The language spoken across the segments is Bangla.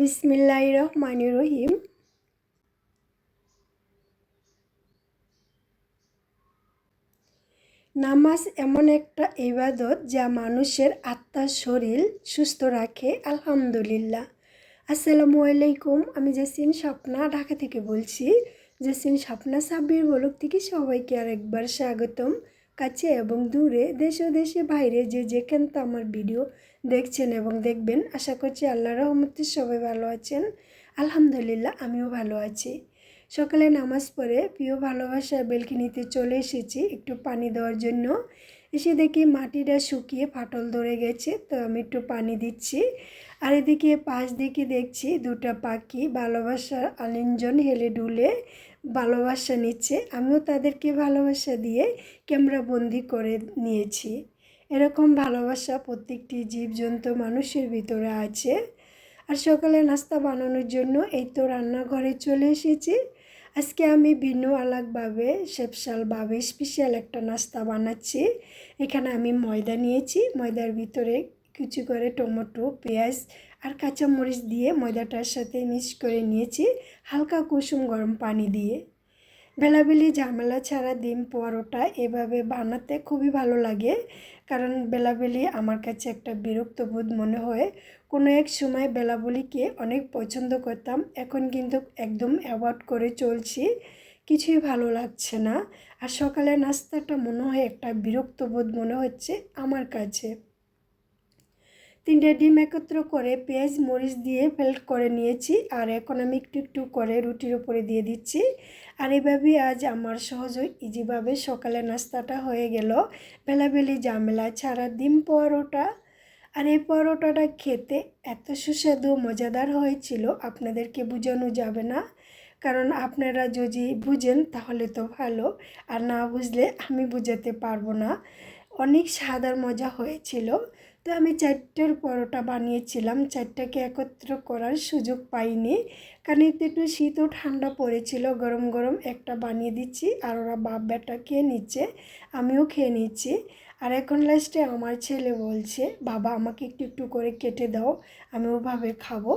বিসমিল্লাহির রহমানির রহিম। নামাজ এমন একটা ইবাদত যা মানুষের আত্মা শরীর সুস্থ রাখে। আলহামদুলিল্লাহ। আসসালামু আলাইকুম। আমি জেসিন স্বপ্না ঢাকা থেকে বলছি। জেসিন স্বপ্না সাব্বির ব্লগ থেকে সবাইকে আরেকবার স্বাগতম। কাছে এবং দূরে, দেশ ও দেশের বাইরে যে যেখান তো আমার ভিডিও দেখছেন এবং দেখবেন, আশা করছি আল্লাহর রহমতে সবাই ভালো আছেন। আলহামদুলিল্লাহ, আমিও ভালো আছি। সকালে নামাজ পড়ে প্রিয় ভালোবাসার বেলকনিতে চলে এসেছি একটু পানি দেওয়ার জন্য। এসে দেখি মাটিটা শুকিয়ে ফাটল ধরে গেছে, তো আমি একটু পানি দিচ্ছি। আর এদিকে পাশ দিকে দেখছি দুটা পাখি ভালোবাসার আলিঙ্গন হেলে ডুলে ভালোবাসা নিচ্ছে। আমিও তাদেরকে ভালোবাসা দিয়ে ক্যামেরা বন্দি করে নিয়েছি। এরকম ভালোবাসা প্রত্যেকটি জীবজন্তু মানুষের ভিতরে আছে। আর সকালে নাস্তা বানানোর জন্য এই তো রান্নাঘরে চলে এসেছি। আজকে আমি ভিন্ন আলাদাভাবে স্পেশালভাবে স্পেশাল একটা নাস্তা বানাচ্ছি। এখানে আমি ময়দা নিয়েছি, ময়দার ভিতরে কুচি করে টমেটো, পেঁয়াজ আর কাঁচামরিচ দিয়ে ময়দাটার সাথে মিক্স করে নিয়েছি হালকা কুসুম গরম পানি দিয়ে। বেলাবেলি ঝামেলা ছাড়া ডিম পরোটা এভাবে বানাতে খুবই ভালো লাগে, কারণ বেলাবেলি আমার কাছে একটা বিরক্তবোধ মনে হয়। কোনো এক সময় বেলাবেলিকে অনেক পছন্দ করতাম, এখন কিন্তু একদম অ্যাভয়েড করে চলছি, কিছুই ভালো লাগছে না। আর সকালে নাস্তাটা মনে হয় একটা বিরক্তবোধ মনে হচ্ছে আমার কাছে। 3টে ডিম একত্র করে পেঁয়াজ মরিচ দিয়ে ফেল্ট করে নিয়েছি, আর এখন আমি একটু একটু করে রুটির উপরে দিয়ে দিচ্ছি। আর এভাবেই আজ আমার সহজ ইজিভাবে সকালে নাস্তাটা হয়ে গেল, বেলাবেলি ঝামেলা ছাড়া ডিম পরোটা। আর এই পরোটাটা খেতে এত সুস্বাদু মজাদার হয়েছিল, আপনাদেরকে বোঝানো যাবে না। কারণ আপনারা যদি বুঝেন তাহলে তো ভালো, আর না বুঝলে আমি বোঝাতে পারবো না। অনেক স্বাদ আর মজা হয়েছিল। তো আমি 4টের পরোটা বানিয়েছিলাম, 4টাকে একত্র করার সুযোগ পাইনি, কারণ এতে একটু শীত ও ঠান্ডা পড়েছিল। গরম গরম একটা বানিয়ে দিচ্ছি, আর ওরা বাপ বেটা খেয়ে নিচ্ছে, আমিও খেয়ে নিচ্ছি। আর এখন লাস্টে আমার ছেলে বলছে, বাবা আমাকে একটু একটু করে কেটে দাও, আমি ওভাবে খাবো।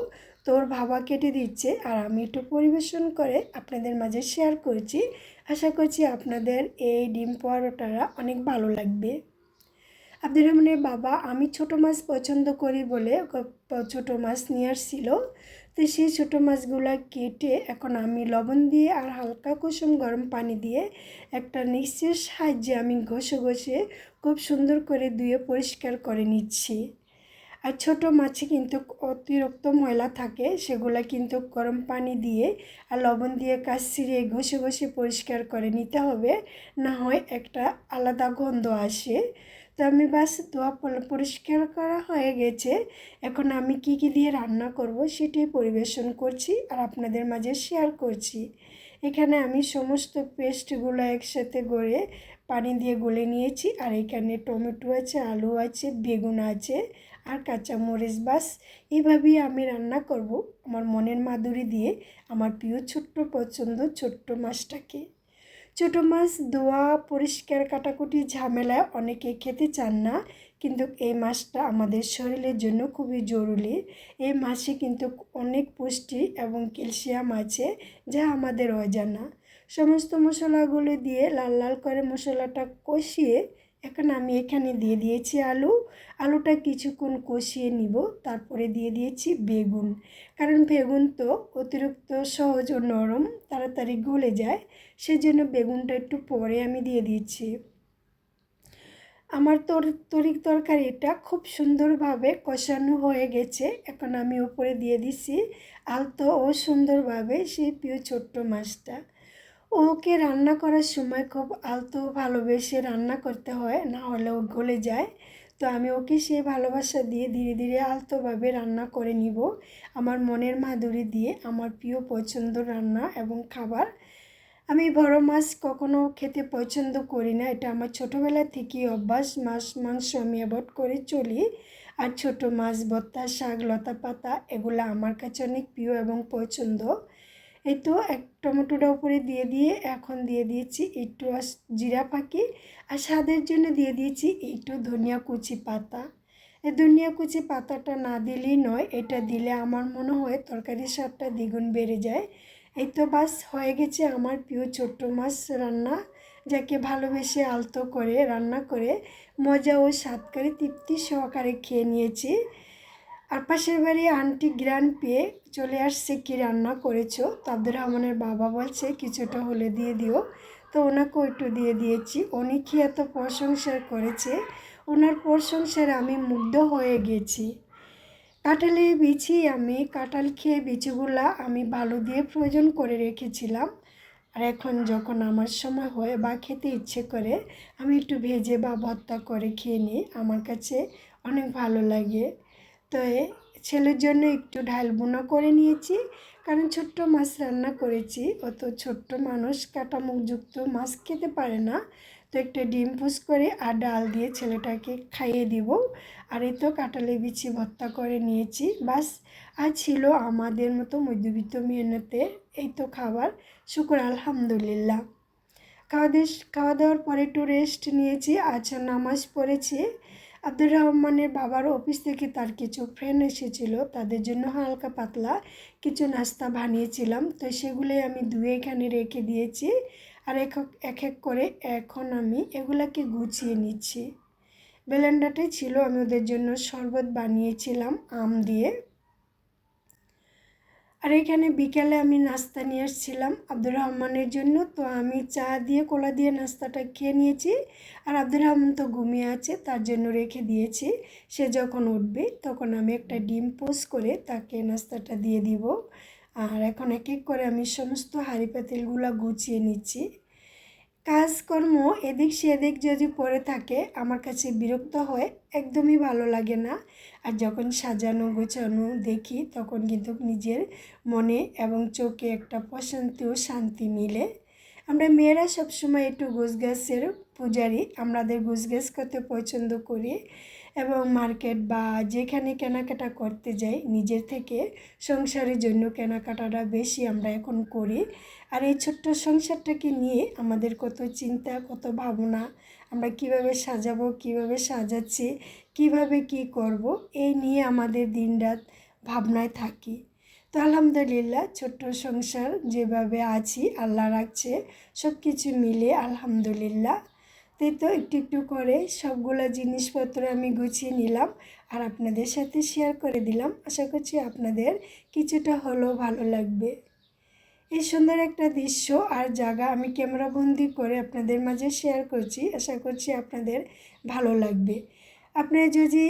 তো ওর বাবা কেটে দিচ্ছে, আর আমি একটু পরিবেশন করে আপনাদের মাঝে শেয়ার করছি। আশা করছি আপনাদের এই ডিম পরোটাটা অনেক ভালো লাগবে। আব্দুর রহমানের বাবা আমি ছোটো মাছ পছন্দ করি বলে ছোটো মাছ নিয়ে আসছিল। তো সেই ছোটো মাছগুলো কেটে এখন আমি লবণ দিয়ে আর হালকা কুসুম গরম পানি দিয়ে একটা মিক্সির সাহায্যে আমি ঘষে ঘষে খুব সুন্দর করে ধুয়ে পরিষ্কার করে নিচ্ছি। আর ছোটো মাছে কিন্তু অতিরিক্ত ময়লা থাকে, সেগুলো কিন্তু গরম পানি দিয়ে আর লবণ দিয়ে কাজ ছিঁড়ে ঘষে ঘষে পরিষ্কার করে নিতে হবে, না হয় একটা আলাদা গন্ধ আসে। তো আমি বাস ধোয়া পরিষ্কার করা হয়ে গেছে। এখন আমি কি কি দিয়ে রান্না করব সেটাই পরিবেশন করছি আর আপনাদের মাঝে শেয়ার করছি। এখানে আমি সমস্ত পেস্টগুলো একসাথে গড়ে পানি দিয়ে গলে নিয়েছি, আর এখানে টমেটো আছে, আলু আছে, বেগুন আছে আর কাঁচামরিচ। বাস এইভাবেই আমি রান্না করব আমার মনের মাধুরী দিয়ে আমার প্রিয় ছোট্ট পছন্দ ছোট্ট মাছটাকে। ছোটো মাছ ধোয়া পরিষ্কার কাটাকুটি ঝামেলা অনেকে খেতে চান না, কিন্তু এই মাছটা আমাদের শরীরের জন্য খুবই জরুরি। এই মাছে কিন্তু অনেক পুষ্টি এবং ক্যালসিয়াম আছে, যা আমাদের অজানা। সমস্ত মশলাগুলো দিয়ে লাল লাল করে মশলাটা কষিয়ে এখন আমি এখানে দিয়ে দিয়েছি আলুটা কিছুক্ষণ কষিয়ে নিব, তারপরে দিয়ে দিয়েছি বেগুন। কারণ বেগুন তো অতিরিক্ত সহজ ও নরম, তাড়াতাড়ি গলে যায়, সেজন্য বেগুনটা একটু পরে আমি দিয়ে দিচ্ছি। আমার তরকারিটা খুব সুন্দরভাবে কষানো হয়ে গেছে, এখন আমি উপরে দিয়ে দিচ্ছি আলতো ও সুন্দরভাবে সেই প্রিয় ছোট্ট মাছটা। ওকে রান্না করার সময় খুব আলতো ভালোবেসে রান্না করতে হয়, না হলে ও গলে যায়। তো আমি ওকে সেই ভালোবাসা দিয়ে ধীরে ধীরে আলতোভাবে রান্না করে নিব, আমার মনের মাধুরী দিয়ে আমার প্রিয় পছন্দ রান্না এবং খাবার। আমি বড় মাছ কখনো খেতে পছন্দ করি না, এটা আমার ছোটোবেলা থেকেই অভ্যাস। মাছ মাংস আমি অ্যাভয়েড করে চলি, আর ছোটো মাছ ভর্তা, শাক, লতা পাতা এগুলো আমার কাছে অনেক প্রিয় এবং পছন্দ। এই তো এক টমেটোটা উপরে দিয়ে এখন দিয়ে দিয়েছি একটু জিরা ফাঁকি, আর স্বাদের জন্য দিয়ে দিয়েছি একটু ধনিয়া কুচি পাতা। এই ধনিয়া কুচি পাতাটা না দিলেই নয়, এটা দিলে আমার মনে হয় তরকারির স্বাদটা দ্বিগুণ বেড়ে যায়। এই তো বাস হয়ে গেছে আমার প্রিয় ছোট্ট মাছ রান্না, যাকে ভালোবেসে আলতো করে রান্না করে মজা ও স্বাদ করে তৃপ্তি সহকারে খেয়ে নিয়েছি। আর পাশের বাড়ি আন্টি গ্রান পেয়ে চলে আসছে, কী রান্না করেছো। তো আব্দুর রহমানের বাবা বলছে কিছুটা হলে দিয়ে দিও, তো ওনাকেও একটু দিয়ে দিয়েছি। উনি কি এত প্রশংসা করেছে, ওনার প্রশংসায় আমি মুগ্ধ হয়ে গেছি। কাঁঠালের বিচি, আমি কাঁঠাল খেয়ে বিচিগুলা আমি বালু দিয়ে প্রয়োজন করে রেখেছিলাম। আর এখন যখন আমার সময় হয় বা খেতে ইচ্ছে করে, আমি একটু ভেজে বা ভর্তা করে খেয়ে নিই, আমার কাছে অনেক ভালো লাগে। তো ছেলের জন্য একটু ঢাল বোনা করে নিয়েছি, কারণ ছোট্ট মাছ রান্না করেছি, অত ছোট্ট মানুষ কাঁটা মুখযুক্ত মাছ খেতে পারে না। তো একটা ডিম পুষ করে আর ডাল দিয়ে ছেলেটাকে খাইয়ে দিব। আর এই তো কাঁঠালের বিচি ভর্তা করে নিয়েছি, বাস। আর ছিল আমাদের মতো মধ্যবিত্ত মেহনতে এই তো খাবার, শুকর আলহামদুলিল্লাহ। খাওয়া দাওয়ার পরে একটু রেস্ট নিয়েছি, আচ্ছা নামাজ পড়েছি। আব্দুর রহমানের বাবার অফিস থেকে তার কিছু ফ্রেন্ড এসেছিল, তাদের জন্য হালকা পাতলা কিছু নাস্তা বানিয়েছিলাম, তো সেগুলোই আমি ধুয়ে এখানে রেখে দিয়েছি। আর এক এক করে এখন আমি এগুলাকে গুছিয়ে নিচ্ছি। ব্লেন্ডারটাই ছিল, আমি ওদের জন্য শরবত বানিয়েছিলাম আম দিয়ে। আর এখানে বিকেলে আমি নাস্তা নিয়ে আসছিলাম আব্দুর রহমানের জন্য, তো আমি চা দিয়ে কলা দিয়ে নাস্তাটা খেয়ে নিয়েছি। আর আব্দুর রহমান তো ঘুমিয়ে আছে, তার জন্য রেখে দিয়েছি। সে যখন উঠবে তখন আমি একটা ডিম পোস্ট করে তাকে নাস্তাটা দিয়ে দিব। আর এখন এক এক করে আমি সমস্ত হাঁড়ি পাতিলগুলো গুছিয়ে নিচ্ছি। কাজকর্ম এদিক সেদিক যদি পড়ে থাকে আমার কাছে বিরক্ত হয়, একদমই ভালো লাগে না। আর যখন সাজানো গোছানো দেখি তখন কিন্তু নিজের মনে এবং চোখে একটা প্রশান্তি ও শান্তি মিলে। আমরা মেয়েরা সবসময় একটু গোছগাছের পূজারি, আমাদের গোছগাছ করতে পছন্দ করি এবং মার্কেট বা যেখানে কেনাকাটা করতে যাই নিজের থেকে সংসারের জন্য কেনাকাটাটা বেশি আমরা এখন করি। আর এই ছোট্ট সংসারটাকে নিয়ে আমাদের কত চিন্তা, কত ভাবনা, আমরা কিভাবে সাজাবো, কিভাবে সাজাচ্ছি, কিভাবে কি করব, এই নিয়ে আমাদের দিনরাত ভাবনায় থাকি। তো আলহামদুলিল্লাহ ছোট্ট সংসার যেভাবে আছি আল্লাহ রাখছে, সব কিছু মিলে আলহামদুলিল্লাহ। তাই তো একটু একটু করে সবগুলো জিনিসপত্র আমি গুছিয়ে নিলাম আর আপনাদের সাথে শেয়ার করে দিলাম। আশা করছি আপনাদের কিছুটা হলেও ভালো লাগবে। এই সুন্দর একটা দৃশ্য আর জায়গা আমি ক্যামেরাবন্দি করে আপনাদের মাঝে শেয়ার করছি, আশা করছি আপনাদের ভালো লাগবে। আপনারা যদি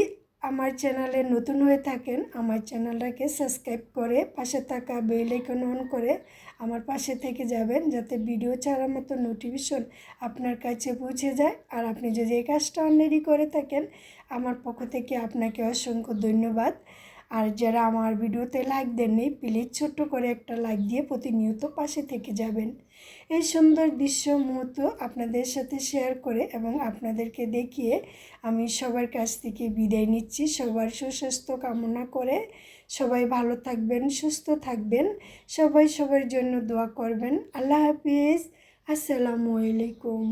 আমার চ্যানেলে নতুন হয়ে থাকেন, আমার চ্যানেলটাকে সাবস্ক্রাইব করে পাশে থাকা বেল আইকন অন করে আমার পাশে থেকে যাবেন, যাতে ভিডিও ছাড়ার মতো নোটিফিকেশন আপনার কাছে পৌঁছে যায়। আর আপনি যদি এই কাজটা অলরেডি করে থাকেন, আমার পক্ষ থেকে আপনাকে অসংখ্য ধন্যবাদ। আর যারা আমার ভিডিওতে লাইক দেননি, প্লিজ ছোট্ট করে একটা লাইক দিয়ে প্রতিনিয়ত পাশে থেকে যাবেন। এই সুন্দর দৃশ্য মুহূর্ত আপনাদের সাথে শেয়ার করে এবং আপনাদেরকে দেখিয়ে আমি সবার কাছ থেকে বিদায় নিচ্ছি। সবার সুস্বাস্থ্য কামনা করে সবাই ভালো থাকবেন, সুস্থ থাকবেন, সবাই সবার জন্য দোয়া করবেন। আল্লাহ হাফিজ, আসসালামু আলাইকুম।